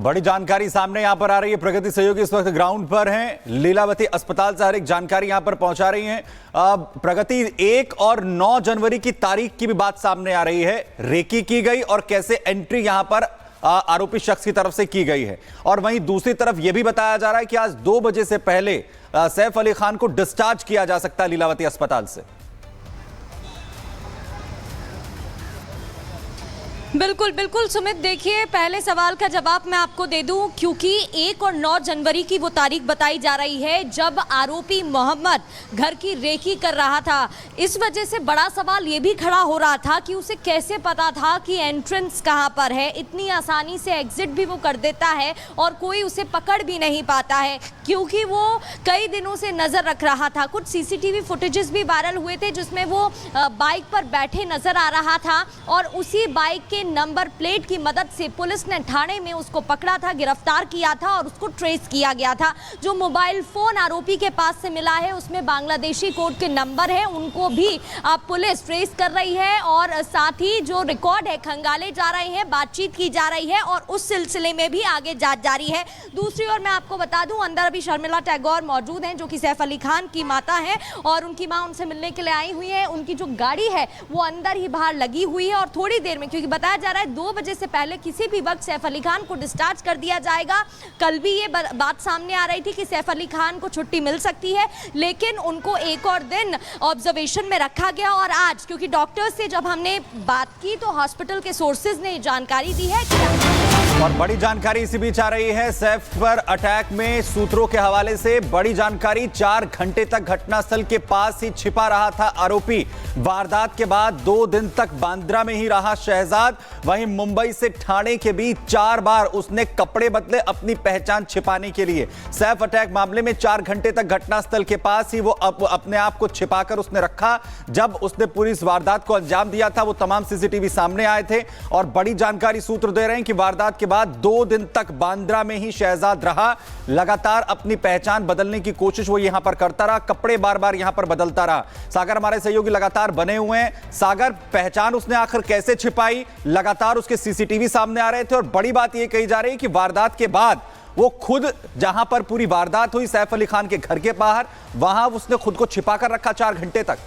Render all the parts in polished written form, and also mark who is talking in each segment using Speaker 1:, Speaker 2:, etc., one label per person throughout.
Speaker 1: बड़ी जानकारी सामने यहां पर आ रही है। प्रगति सहयोगी इस वक्त ग्राउंड पर हैं, लीलावती अस्पताल से हर एक जानकारी यहां पर पहुंचा रही हैं। प्रगति 1 और 9 जनवरी की तारीख की भी बात सामने आ रही है। रेकी की गई और कैसे एंट्री यहां पर आरोपी शख्स की तरफ से की गई है। और वहीं दूसरी तरफ यह भी बताया जा रहा है कि आज 2 बजे से पहले सैफ अली खान को डिस्चार्ज किया जा सकता है लीलावती अस्पताल से।
Speaker 2: बिल्कुल बिल्कुल सुमित, देखिए पहले सवाल का जवाब मैं आपको दे दूं, क्योंकि 1 और 9 जनवरी की वो तारीख बताई जा रही है जब आरोपी मोहम्मद घर की रेकी कर रहा था। इस वजह से बड़ा सवाल ये भी खड़ा हो रहा था कि उसे कैसे पता था कि एंट्रेंस कहां पर है। इतनी आसानी से एग्जिट भी वो कर देता है और कोई उसे पकड़ भी नहीं पाता है, क्योंकि वो कई दिनों से नजर रख रहा था। कुछ सीसीटीवी फुटेजेस भी वायरल हुए थे जिसमें वो बाइक पर बैठे नजर आ रहा था और उसी बाइक के नंबर प्लेट की मदद से पुलिस ने थाने में उसको पकड़ा था, गिरफ्तार किया था और उसको ट्रेस किया गया था। जो मोबाइल फोन आरोपी के पास से मिला है उसमें बांग्लादेशी कोड के नंबर है, उनको भी पुलिस ट्रेस कर रही है और साथ ही जो रिकॉर्ड है खंगाले जा रहे हैं, बातचीत की जा रही है और उस सिलसिले में भी आगे जांच जारी है। दूसरी ओर मैं आपको बता दूं, अंदर अभी शर्मिला टैगोर मौजूद हैं जो कि सैफ अली खान की माता है और उनकी मां उनसे मिलने के लिए आई हुई है। उनकी जो गाड़ी है वो अंदर ही बाहर लगी हुई है और थोड़ी देर में, क्योंकि बताया जा रहा है 2 बजे से पहले किसी भी वक्त सैफ अली खान को डिस्चार्ज कर दिया जाएगा। कल भी ये बात सामने आ रही थी कि सैफ अली खान को छुट्टी मिल सकती है, लेकिन उनको एक और दिन ऑब्जर्वेशन में रखा गया। और आज क्योंकि डॉक्टर्स से जब हमने बात की तो हॉस्पिटल के सोर्सेज ने जानकारी दी है कि
Speaker 1: और बड़ी जानकारी इसी बीच आ रही है। सैफ पर अटैक में सूत्रों के हवाले से बड़ी जानकारी, 4 घंटे तक घटनास्थल के पास ही छिपा रहा था आरोपी। वारदात के बाद 2 दिन तक बांद्रा में ही रहा शहजाद। वहीं मुंबई से ठाणे के बीच 4 बार उसने कपड़े बदले अपनी पहचान छिपाने के लिए। सैफ अटैक मामले में 4 घंटे तक घटनास्थल के पास ही वो अपने आप को छिपाकर उसने रखा। जब उसने पूरी इस वारदात को अंजाम दिया था वो तमाम सीसीटीवी सामने आए थे। और बड़ी जानकारी सूत्र दे रहे हैं कि वारदात के बाद 2 दिन तक बांद्रा में ही शहजाद रहा। लगातार अपनी पहचान बदलने की कोशिश वो यहां पर करता रहा, कपड़े बार बार यहां पर बदलता रहा। सागर हमारे सहयोगी लगातार बने हुए हैं। सागर, पहचान उसने आखिर कैसे छिपाई? लगातार उसके सीसीटीवी सामने आ रहे थे और बड़ी बात यह कही जा रही है कि वारदात के बाद वो खुद जहां पर पूरी वारदात हुई सैफ अली खान के घर के बाहर, वहां उसने खुद को छिपाकर रखा 4 घंटे तक।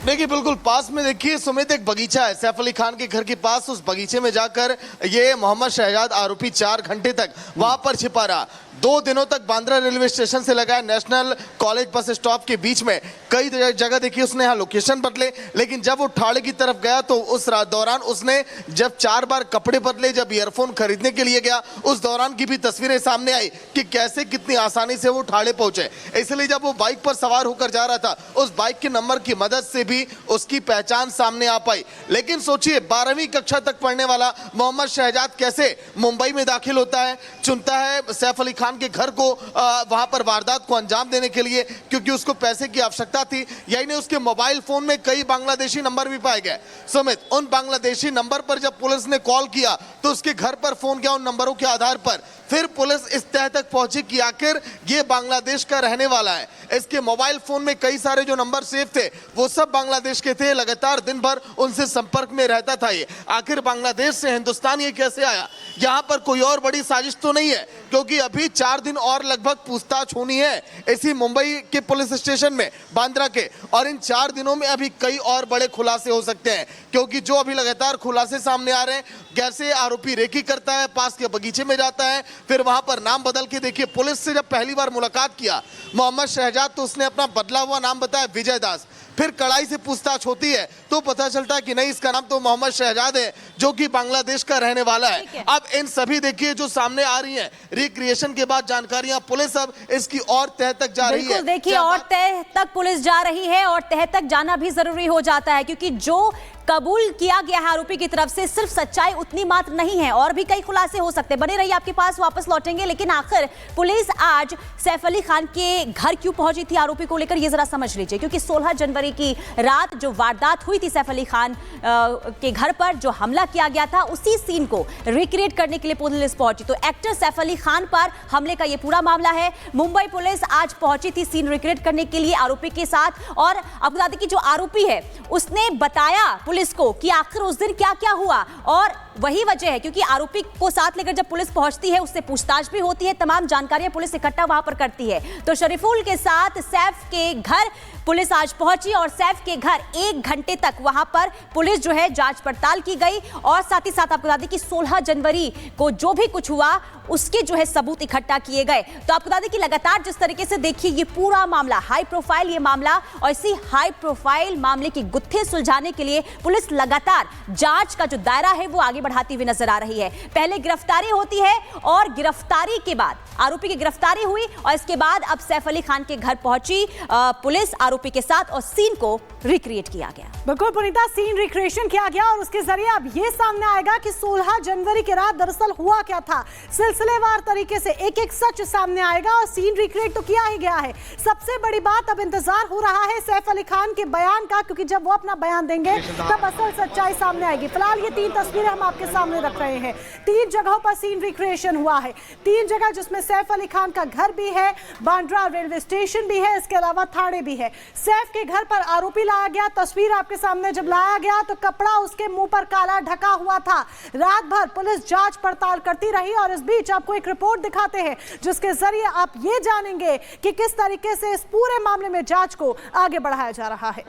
Speaker 3: देखिए बिल्कुल पास में देखिए सुमित एक बगीचा है सैफ अली खान के घर के पास। उस बगीचे में जाकर ये मोहम्मद शहजाद आरोपी 4 घंटे तक वहां पर छिपा रहा। 2 दिनों तक बांद्रा रेलवे स्टेशन से लगाए नेशनल कॉलेज बस स्टॉप के बीच में कई जगह देखी उसने यहाँ लोकेशन बदले, लेकिन जब वो ठाणे की तरफ गया तो उस दौरान उसने जब 4 बार कपड़े बदले, जब ईयरफोन खरीदने के लिए गया उस दौरान की भी तस्वीरें सामने आई कि कैसे कितनी आसानी से वो ठाणे पहुंचे। इसलिए जब वो बाइक पर सवार होकर जा रहा था उस बाइक के नंबर की मदद से भी उसकी पहचान सामने आ पाई। लेकिन सोचिए 12वीं कक्षा तक पढ़ने वाला मोहम्मद शहजाद कैसे मुंबई में दाखिल होता है, चुनता है सैफ अली खान के घर को वहां पर वारदात को अंजाम देने के लिए, क्योंकि उसको पैसे की आवश्यकता थी। यही नहीं, उसके मोबाइल फोन में कई बांग्लादेशी नंबर भी पाए गए। सुमित, उन बांग्लादेशी नंबर पर जब पुलिस ने कॉल किया तो उसके घर पर फोन किया उन नंबरों के आधार पर, फिर पुलिस इस तह तक पहुंची कि आखिर ये बांग्लादेश का रहने वाला है। इसके मोबाइल फोन में कई सारे जो नंबर सेव थे वो सब बांग्लादेश के थे। लगातार दिन भर उनसे संपर्क में रहता था ये। आखिर बांग्लादेश से हिंदुस्तान ये कैसे आया? यहाँ पर कोई और बड़ी साजिश तो नहीं है, क्योंकि अभी 4 दिन और लगभग पूछताछ होनी है इसी मुंबई के पुलिस स्टेशन में बांद्रा के। और इन 4 दिनों में अभी कई और बड़े खुलासे हो सकते हैं, क्योंकि जो अभी लगातार खुलासे सामने आ रहे हैं, कैसे आरोपी रेकी करता है, पास के बगीचे में जाता है, फिर वहां पर नाम बदल के। देखिए पुलिस से जब पहली बार मुलाकात किया मोहम्मद शहजाद तो उसने अपना बदला हुआ नाम बताया विजय दास। फिर कड़ाई से पूछताछ होती है तो पता चलता है कि नहीं, इसका नाम तो मोहम्मद शहजाद है जो कि बांग्लादेश का रहने वाला है। अब इन सभी देखिए जो सामने आ रही हैं रिक्रिएशन के बाद जानकारियां, पुलिस अब इसकी और तह तक जा रही है।
Speaker 4: देखिए और तह तक पुलिस जा रही है और तह तक जाना भी जरूरी हो जाता है, क्योंकि जो कबूल किया गया है आरोपी की तरफ से सिर्फ सच्चाई उतनी मात्र नहीं है, और भी कई खुलासे हो सकते हैं। बने रहिए, आपके पास वापस लौटेंगे। लेकिन आखिर पुलिस आज सैफ अली खान के घर क्यों पहुंची थी आरोपी को लेकर, ये जरा समझ लीजिए। क्योंकि 16 जनवरी की रात जो वारदात हुई थी सैफ अली खान के घर पर, जो हमला किया गया था, उसी सीन को रिक्रिएट करने के लिए पुलिस पहुंची। तो एक्टर सैफ अली खान पर हमले का ये पूरा मामला है। मुंबई पुलिस आज पहुंची थी सीन रिक्रिएट करने के लिए आरोपी के साथ। और आपको बता दें कि जो आरोपी है उसने बताया पुलिस को कि आखिर उस दिन क्या क्या हुआ, और वही वजह है क्योंकि आरोपी को साथ लेकर जब पुलिस पहुंचती है उससे पूछताछ भी होती है, तमाम जानकारियां पुलिस इकट्ठा वहां पर करती है। तो शरीफुल के साथ सैफ के घर पुलिस आज पहुंची और सैफ के घर 1 घंटे तक वहां पर पुलिस जो है जांच पड़ताल की गई, और साथ ही साथ आपको बता दें कि 16 जनवरी को जो भी कुछ हुआ उसके जो है सबूत इकट्ठा किए गए। तो आपको बता दें कि लगातार जिस तरीके से देखिए ये पूरा मामला हाई प्रोफाइल ये मामला, और इसी हाई प्रोफाइल मामले की गुत्थे सुलझाने के लिए पुलिस लगातार जांच का जो दायरा है वो आगे बढ़ाती हुई नजर आ रही है। पहले गिरफ्तारी होती है और गिरफ्तारी के बाद आरोपी की गिरफ्तारी हुई, और इसके बाद अब सैफ अली खान के घर पहुंची पुलिस आरोपी के साथ, और सीन को रिक्रिएट किया गया।
Speaker 5: बिल्कुल पुनीता, सीन रिक्रिएशन किया गया और उसके जरिए अब ये सामने आएगा कि 16 जनवरी की रात दरअसल हुआ क्या था। सिलसिलेवार तरीके से एक एक सच सामने आएगा और सीन रिक्रिएट तो किया ही गया है। सबसे बड़ी बात अब इंतजार हो रहा है सैफ अली खान के बयान का, क्योंकि जब वो अपना बयान देंगे तब असल सच्चाई सामने आएगी। फिलहाल ये 3 तस्वीरें हम आपके सामने रख रहे हैं। 3 जगहों पर सीन रिक्रिएशन हुआ है, 3 जगह जिसमें सैफ अली खान का घर भी है, बांद्रा रेलवे स्टेशन भी है, इसके अलावा थाने भी है। सैफ के घर पर आरोपी लाया गया, तस्वीर आपके सामने जब लाया गया तो कपड़ा उसके मुंह पर काला ढका हुआ था। रात भर पुलिस जांच पड़ताल करती रही, और इस बीच आपको एक रिपोर्ट दिखाते हैं जिसके जरिए आप ये जानेंगे कि किस तरीके से इस पूरे मामले में जांच को आगे बढ़ाया जा रहा है।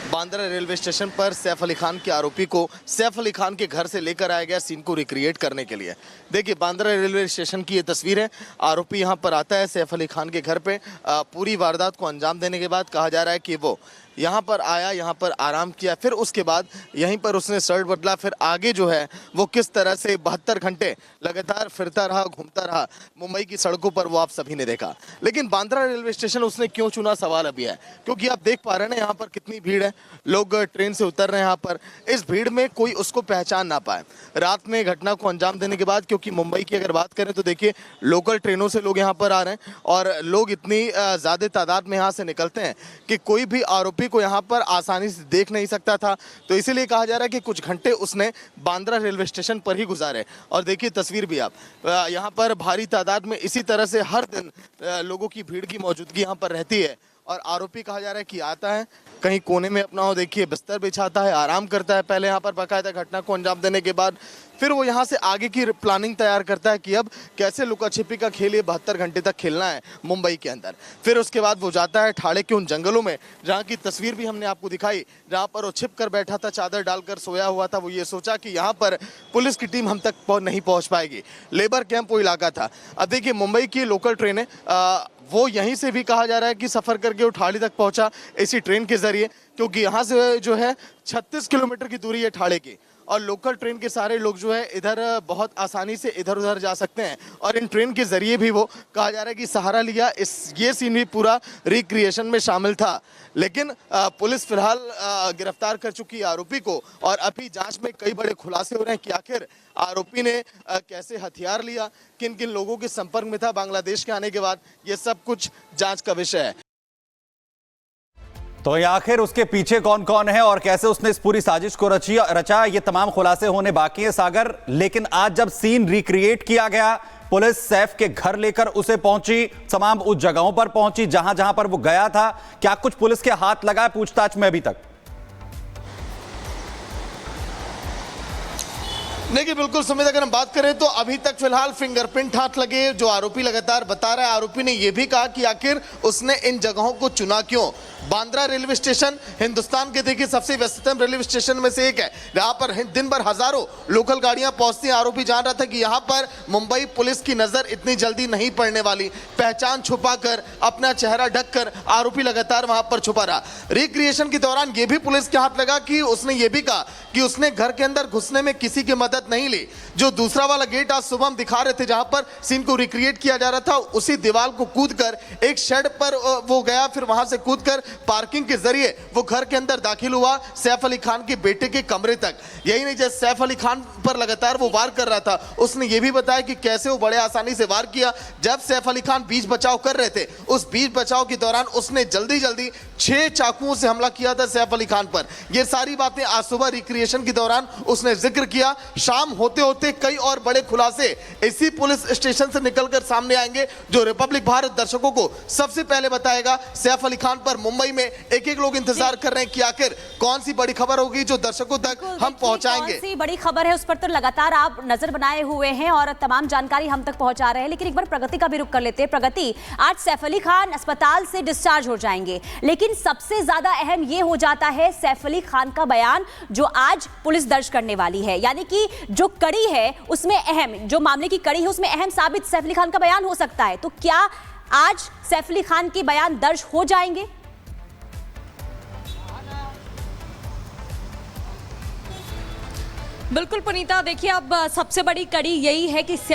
Speaker 3: बांद्रा रेलवे स्टेशन पर सैफ अली खान के आरोपी को सैफ अली खान के घर से लेकर आया गया सीन को रिक्रिएट करने के लिए। देखिए बांद्रा रेलवे स्टेशन की ये तस्वीर है। आरोपी यहां पर आता है सैफ अली खान के घर पे पूरी वारदात को अंजाम देने के बाद। कहा जा रहा है कि वो यहाँ पर आया, यहाँ पर आराम किया, फिर उसके बाद यहीं पर उसने शर्ट बदला, फिर आगे जो है वो किस तरह से 72 घंटे लगातार फिरता रहा, घूमता रहा मुंबई की सड़कों पर, वो आप सभी ने देखा। लेकिन बांद्रा रेलवे स्टेशन उसने क्यों चुना, सवाल अभी है, क्योंकि आप देख पा रहे हैं ना यहाँ पर कितनी भीड़ है, लोग ट्रेन से उतर रहे हैं यहाँ पर। इस भीड़ में कोई उसको पहचान ना पाए। रात में घटना को अंजाम देने के बाद, क्योंकि मुंबई की अगर बात करें तो देखिए लोकल ट्रेनों से लोग यहाँ पर आ रहे हैं, और लोग इतनी ज़्यादा तादाद में यहाँ से निकलते हैं कि कोई भी आरोपी को यहाँ पर आसानी से देख नहीं सकता था। तो इसीलिए कहा जा रहा है कि कुछ घंटे उसने बांद्रा रेलवे स्टेशन पर ही गुजारे। और देखिए तस्वीर भी आप, यहाँ पर भारी तादाद में इसी तरह से हर दिन लोगों की भीड़ की मौजूदगी यहाँ पर रहती है। और आरोपी कहा जा रहा है कि आता है, कहीं कोने में अपना हो देखिए बिस्तर बिछाता है, आराम करता है पहले यहाँ पर बाकायदा घटना को अंजाम देने के बाद, फिर वो यहाँ से आगे की प्लानिंग तैयार करता है कि अब कैसे लुका छिपी का खेल ये 72 घंटे तक खेलना है मुंबई के अंदर। फिर उसके बाद वो जाता है ठाणे के उन जंगलों में जहाँ की तस्वीर भी हमने आपको दिखाई, जहाँ पर वो छिप कर बैठा था, चादर डालकर सोया हुआ था। वो ये सोचा कि यहाँ पर पुलिस की टीम हम तक नहीं पहुँच पाएगी। लेबर कैंप वो इलाका था। अब देखिए मुंबई की लोकल ट्रेनें वो यहीं से भी कहा जा रहा है कि सफ़र करके वो ठाणे तक पहुँचा इसी ट्रेन के ज़रिए, क्योंकि यहाँ से जो है 36 किलोमीटर की दूरी है ठाणे की, और लोकल ट्रेन के सारे लोग जो है इधर बहुत आसानी से इधर उधर जा सकते हैं। और इन ट्रेन के ज़रिए भी वो कहा जा रहा है कि सहारा लिया। ये सीन भी पूरा रिक्रिएशन में शामिल था। लेकिन पुलिस फिलहाल गिरफ्तार कर चुकी है आरोपी को, और अभी जांच में कई बड़े खुलासे हो रहे हैं कि आखिर आरोपी ने कैसे हथियार लिया, किन किन लोगों के संपर्क में था बांग्लादेश के आने के बाद, ये सब कुछ जांच का विषय है।
Speaker 1: तो आखिर उसके पीछे कौन कौन है और कैसे उसने इस पूरी साजिश को रचा, ये तमाम खुलासे होने बाकी हैं सागर। लेकिन आज जब सीन रिक्रिएट किया गया, पुलिस सैफ के घर लेकर उसे पहुंची, तमाम उस जगहों पर पहुंची जहां जहां पर वो गया था। क्या कुछ पुलिस के हाथ लगा पूछताछ में अभी तक?
Speaker 3: देखिए बिल्कुल सुमित, अगर हम बात करें तो अभी तक फिलहाल फिंगरप्रिंट हाथ लगे, जो आरोपी लगातार बता रहा है। आरोपी ने यह भी कहा कि आखिर उसने इन जगहों को चुना क्यों। बांद्रा रेलवे स्टेशन हिंदुस्तान के देखिए सबसे व्यस्ततम रेलवे स्टेशन में से एक है, जहां पर दिन भर हजारों लोकल गाड़ियां पहुंचती हैं। आरोपी जान रहा था कि यहां पर मुंबई पुलिस की नजर इतनी जल्दी नहीं पड़ने वाली। पहचान छुपाकर, अपना चेहरा ढककर आरोपी लगातार वहां पर छुपा रहा। रिक्रिएशन के दौरान यह भी पुलिस के हाथ लगा कि उसने ये भी कहा कि उसने घर के अंदर घुसने में किसी की मदद नहीं ली। जो दूसरा वाला गेट आज सुबह हम दिखा रहे थे जहां पर सीन को रिक्रिएट किया जा रहा था, उसी दीवार को कूदकर एक शेड पर वो गया, फिर वहां से कूदकर पार्किंग के जरिए वो घर के अंदर दाखिल हुआ, सैफ अली खान के बेटे के कमरे तक। यही नहीं, जैसे सैफ अली खान पर लगातार वो वार कर रहा था, उसने ये भी बताया कि कैसे वो बड़े आसानी से वार किया। जब सैफ अली खान बीच बचाव कर रहे थे, उस बीच बचाव के दौरान उसने जल्दी जल्दी 6 चाकुओं से हमला किया था सैफ अली खान पर। ये सारी बातें आज सुबह रिक्रिएशन के दौरान उसने जिक्र किया। शाम होते होते कई और बड़े खुलासे इसी पुलिस स्टेशन से निकलकर सामने आएंगे, जो रिपब्लिक भारत दर्शकों को सबसे पहले बताएगा। सैफ अली खान पर मुंबई में एक लोग इंतजार कर रहे हैं कि आखिर कौन सी बड़ी खबर होगी जो दर्शकों तक हम पहुंचाएंगे।
Speaker 4: कौन सी बड़ी खबर है उस पर तो लगातार आप नजर बनाए हुए हैं और तमाम जानकारी हम तक पहुंचा रहे हैं, लेकिन एक बार प्रगति का भी रुख कर लेते हैं। प्रगति, आज सैफ अली खान अस्पताल से डिस्चार्ज हो जाएंगे, लेकिन सबसे ज्यादा अहम यह हो जाता है सैफ अली खान का बयान जो आज पुलिस दर्ज करने वाली है। यानी कि जो कड़ी है उसमें अहम, जो मामले की कड़ी है उसमें अहम साबित सैफ अली खान का बयान हो सकता है। तो क्या आज सैफ अली खान के बयान दर्ज हो जाएंगे?
Speaker 2: बिल्कुल पुनीता, देखिए अब सबसे बड़ी कड़ी यही है कि